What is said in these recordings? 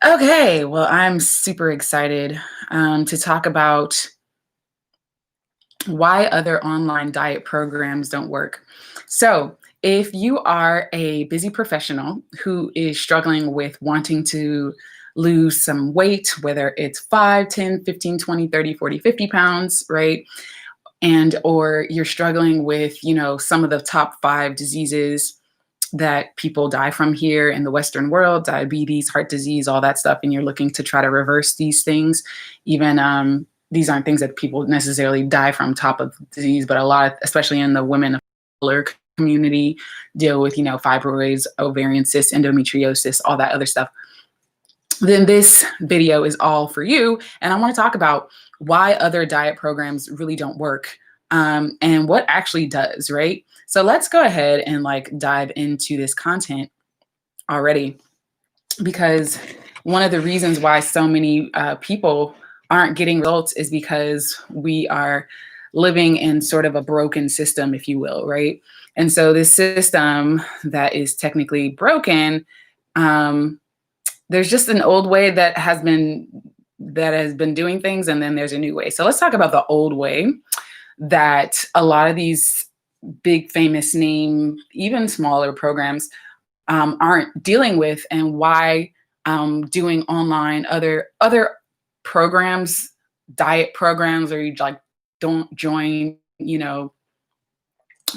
Okay, well, I'm super excited to talk about why other online diet programs don't work. So, if you are a busy professional who is struggling with wanting to lose some weight, whether it's 5, 10, 15, 20, 30, 40, 50 pounds, right? And or you're struggling with, some of the top 5 diseases that people die from here in the Western world, diabetes, heart disease, all that stuff, and you're looking to try to reverse these things. Even these aren't things that people necessarily die from top of disease, but a lot, especially in the women of color community, deal with, fibroids, ovarian cysts, endometriosis, all that other stuff. Then this video is all for you. And I want to talk about why other diet programs really don't work, and what actually does, right? So let's go ahead and dive into this content already, because one of the reasons why so many people aren't getting results is because we are living in sort of a broken system, if you will, right? And so this system that is technically broken, there's just an old way that has been doing things, and then there's a new way. So let's talk about the old way that a lot of these big famous name, even smaller programs aren't dealing with, and why doing online other programs, diet programs, or you don't join,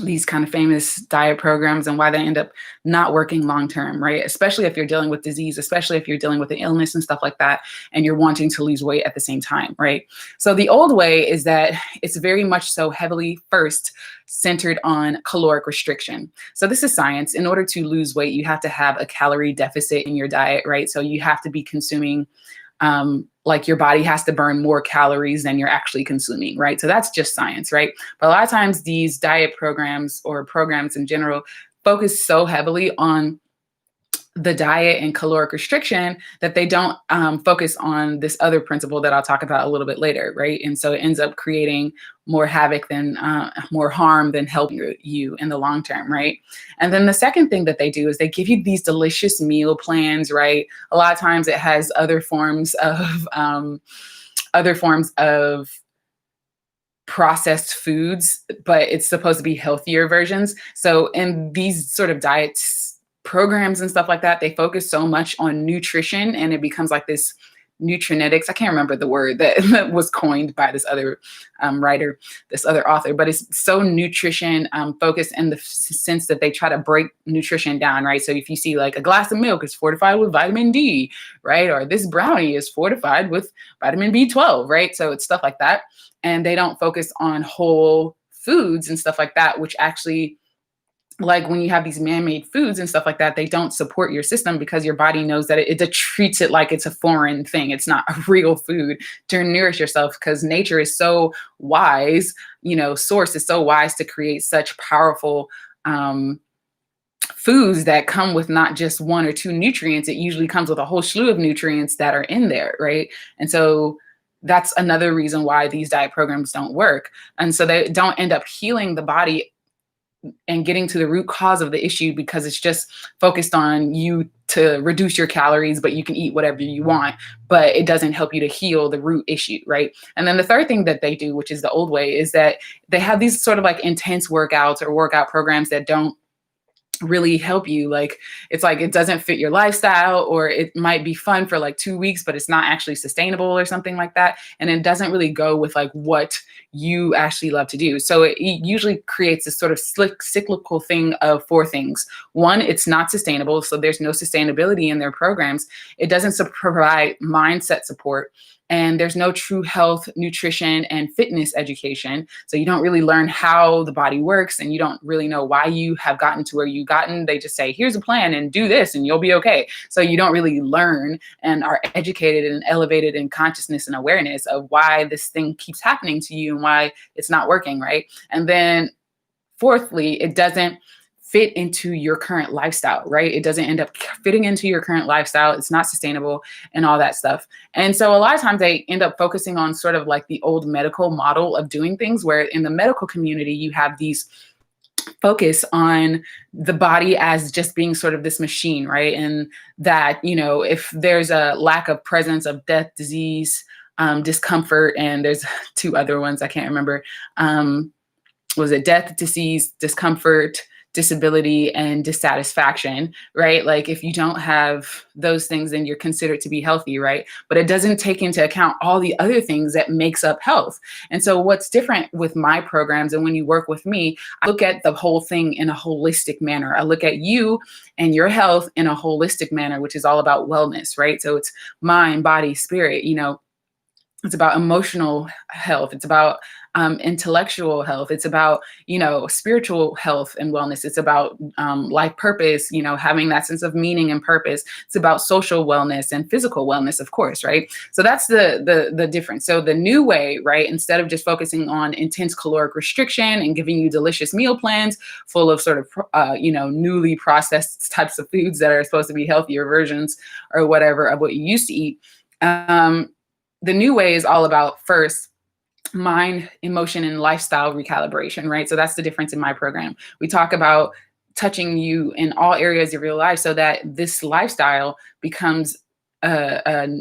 these kind of famous diet programs, and why they end up not working long term, right? Especially if you're dealing with disease, especially if you're dealing with an illness and stuff like that, and you're wanting to lose weight at the same time, right? So the old way is that it's very much so heavily first centered on caloric restriction. So this is science. In order to lose weight, you have to have a calorie deficit in your diet, right? So you have to be consuming your body has to burn more calories than you're actually consuming, right? So that's just science, right? But a lot of times these diet programs or programs in general focus so heavily on the diet and caloric restriction that they don't focus on this other principle that I'll talk about a little bit later, right? And so it ends up creating more havoc than more harm than helping you in the long term, right? And then the second thing that they do is they give you these delicious meal plans, right? A lot of times it has other forms of processed foods, but it's supposed to be healthier versions. So in these sort of diets programs and stuff like that, they focus so much on nutrition, and it becomes like this nutrinetics. I can't remember the word that was coined by this other writer, this other author, but it's so nutrition focused in the sense that they try to break nutrition down, right? So if you see like a glass of milk is fortified with vitamin D, right? Or this brownie is fortified with vitamin B12, right? So it's stuff like that. And they don't focus on whole foods and stuff like that, which actually, like when you have these man-made foods and stuff like that, they don't support your system because your body knows that it treats it like it's a foreign thing. It's not a real food to nourish yourself, because nature is so wise, source is so wise to create such powerful foods that come with not just one or two nutrients. It usually comes with a whole slew of nutrients that are in there, right? And so that's another reason why these diet programs don't work. And so they don't end up healing the body and getting to the root cause of the issue, because it's just focused on you to reduce your calories, but you can eat whatever you want, but it doesn't help you to heal the root issue, right? And then the third thing that they do, which is the old way, is that they have these sort of like intense workouts or workout programs that don't really help you. Like it's like it doesn't fit your lifestyle, or it might be fun for like 2 weeks, but it's not actually sustainable or something like that, and it doesn't really go with like what you actually love to do. So it usually creates this sort of cyclical thing of 4 things. One, it's not sustainable, so there's no sustainability in their programs. It doesn't provide mindset support, and there's no true health, nutrition, and fitness education. So you don't really learn how the body works, and you don't really know why you have gotten to where you've gotten. They just say, here's a plan and do this and you'll be okay. So you don't really learn and are educated and elevated in consciousness and awareness of why this thing keeps happening to you and why it's not working, right? And then fourthly, it doesn't fit into your current lifestyle, right? It doesn't end up fitting into your current lifestyle. It's not sustainable and all that stuff. And so a lot of times they end up focusing on sort of like the old medical model of doing things, where in the medical community, you have these focus on the body as just being sort of this machine, right? And that, if there's a lack of presence of death, disease, discomfort, and there's two other ones I can't remember. Was it death, disease, discomfort, disability, and dissatisfaction, right? Like if you don't have those things, then you're considered to be healthy, right? But it doesn't take into account all the other things that makes up health. And so what's different with my programs and when you work with me, I look at the whole thing in a holistic manner. I look at you and your health in a holistic manner, which is all about wellness, right? So it's mind, body, spirit, it's about emotional health. It's about intellectual health. It's about, spiritual health and wellness. It's about life purpose, having that sense of meaning and purpose. It's about social wellness and physical wellness, of course, right? So that's the difference. So the new way, right, instead of just focusing on intense caloric restriction and giving you delicious meal plans full of sort of, newly processed types of foods that are supposed to be healthier versions or whatever of what you used to eat, the new way is all about first mind, emotion, and lifestyle recalibration, right? So that's the difference in my program. We talk about touching you in all areas of your life so that this lifestyle becomes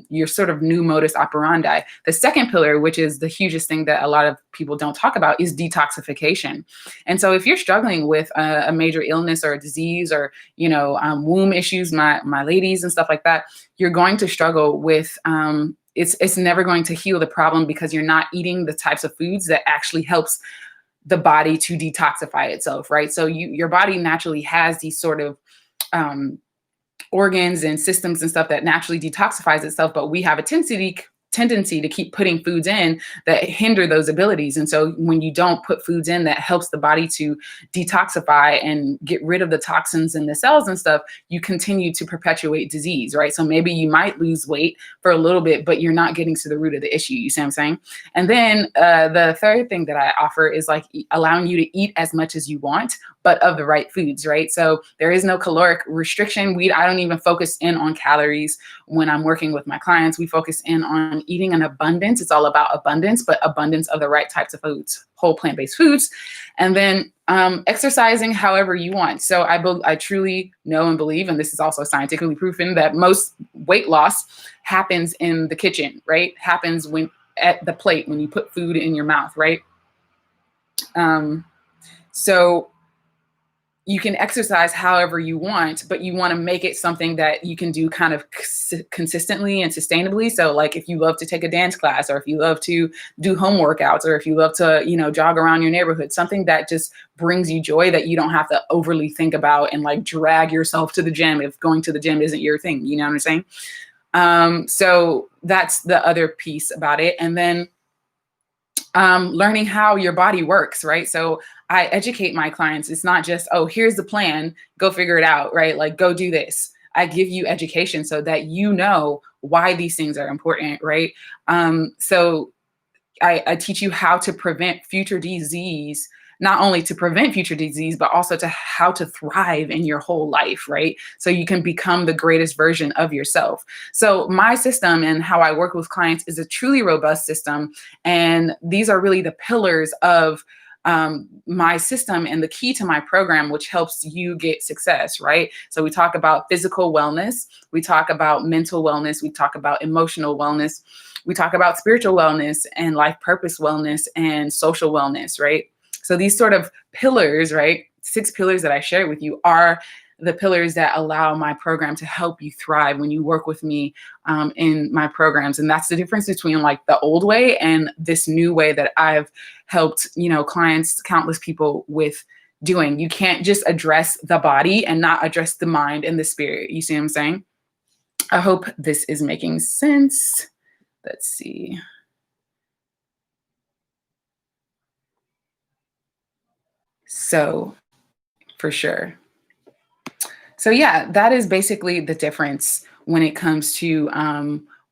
your sort of new modus operandi. The second pillar, which is the hugest thing that a lot of people don't talk about, is detoxification. And so if you're struggling with a major illness or a disease or, womb issues, my ladies and stuff like that, you're going to struggle with it's never going to heal the problem because you're not eating the types of foods that actually helps the body to detoxify itself, right? So your body naturally has these sort of organs and systems and stuff that naturally detoxifies itself, but we have a tendency to keep putting foods in that hinder those abilities. And so when you don't put foods in that helps the body to detoxify and get rid of the toxins in the cells and stuff, you continue to perpetuate disease, right? So maybe you might lose weight for a little bit, but you're not getting to the root of the issue. You see what I'm saying? And then the third thing that I offer is like allowing you to eat as much as you want, but of the right foods, right? So there is no caloric restriction. I don't even focus in on calories when I'm working with my clients. We focus in on eating an abundance. It's all about abundance, but abundance of the right types of foods, whole plant-based foods. And then exercising however you want. So I truly know and believe, and this is also scientifically proven, that most weight loss happens in the kitchen, right? Happens when at the plate, when you put food in your mouth, right? So you can exercise however you want, but you want to make it something that you can do kind of consistently and sustainably. So like if you love to take a dance class, or if you love to do home workouts, or if you love to, jog around your neighborhood, something that just brings you joy that you don't have to overly think about and like drag yourself to the gym if going to the gym isn't your thing. You know what I'm saying? So that's the other piece about it. And then learning how your body works, right? So I educate my clients. It's not just, oh, here's the plan, go figure it out, right? Like, go do this. I give you education so that you know why these things are important, right? So I teach you how to prevent future disease, not only to prevent future disease, but also to how to thrive in your whole life, right? So you can become the greatest version of yourself. So my system and how I work with clients is a truly robust system. And these are really the pillars of my system and the key to my program, which helps you get success, right? So we talk about physical wellness, we talk about mental wellness, we talk about emotional wellness, we talk about spiritual wellness and life purpose wellness and social wellness, right? So these sort of pillars, right? 6 pillars that I shared with you are the pillars that allow my program to help you thrive when you work with me in my programs. And that's the difference between like the old way and this new way that I've helped, clients, countless people with doing. You can't just address the body and not address the mind and the spirit. You see what I'm saying? I hope this is making sense. Let's see. So for sure. So yeah, that is basically the difference when it comes to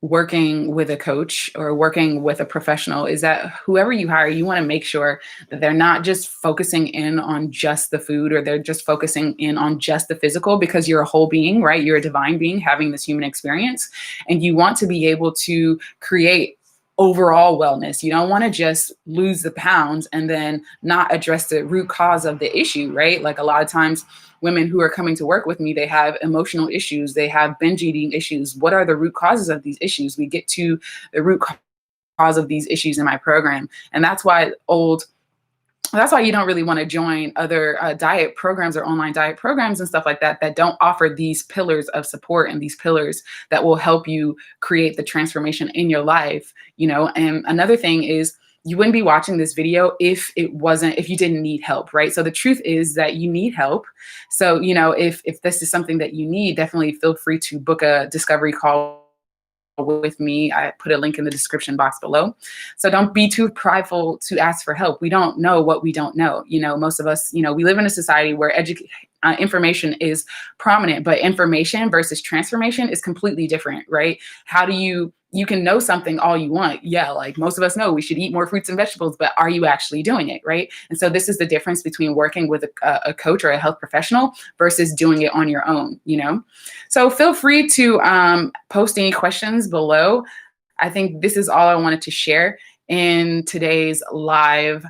working with a coach or working with a professional, is that whoever you hire, you want to make sure that they're not just focusing in on just the food, or they're just focusing in on just the physical, because you're a whole being, right? You're a divine being having this human experience, and you want to be able to create overall wellness. You don't want to just lose the pounds and then not address the root cause of the issue, right? Like a lot of times women who are coming to work with me, they have emotional issues, they have binge eating issues. What are the root causes of these issues? We get to the root cause of these issues in my program. And that's why you don't really want to join other diet programs or online diet programs and stuff like that that don't offer these pillars of support and these pillars that will help you create the transformation in your life, you know. And another thing is, you wouldn't be watching this video if you didn't need help, right? So the truth is that you need help. So, you know, if this is something that you need, definitely feel free to book a discovery call with me. I put a link in the description box below. So don't be too prideful to ask for help. We don't know what we don't know. You know, most of us, you know, we live in a society where information is prominent, but information versus transformation is completely different, right? How do you can know something all you want. Yeah, like most of us know we should eat more fruits and vegetables, but are you actually doing it, right? And so this is the difference between working with a coach or a health professional versus doing it on your own, you know? So feel free to post any questions below. I think this is all I wanted to share in today's live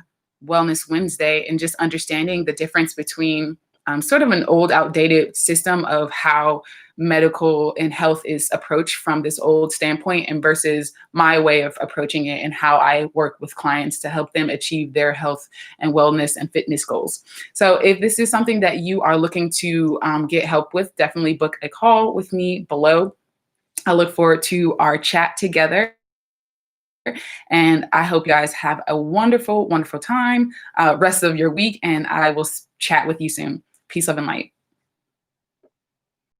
Wellness Wednesday, and just understanding the difference between sort of an old, outdated system of how medical and health is approached from this old standpoint, and versus my way of approaching it and how I work with clients to help them achieve their health and wellness and fitness goals. So if this is something that you are looking to get help with, definitely book a call with me below. I look forward to our chat together. And I hope you guys have a wonderful, wonderful time, rest of your week, and I will chat with you soon. Peace, love, and light.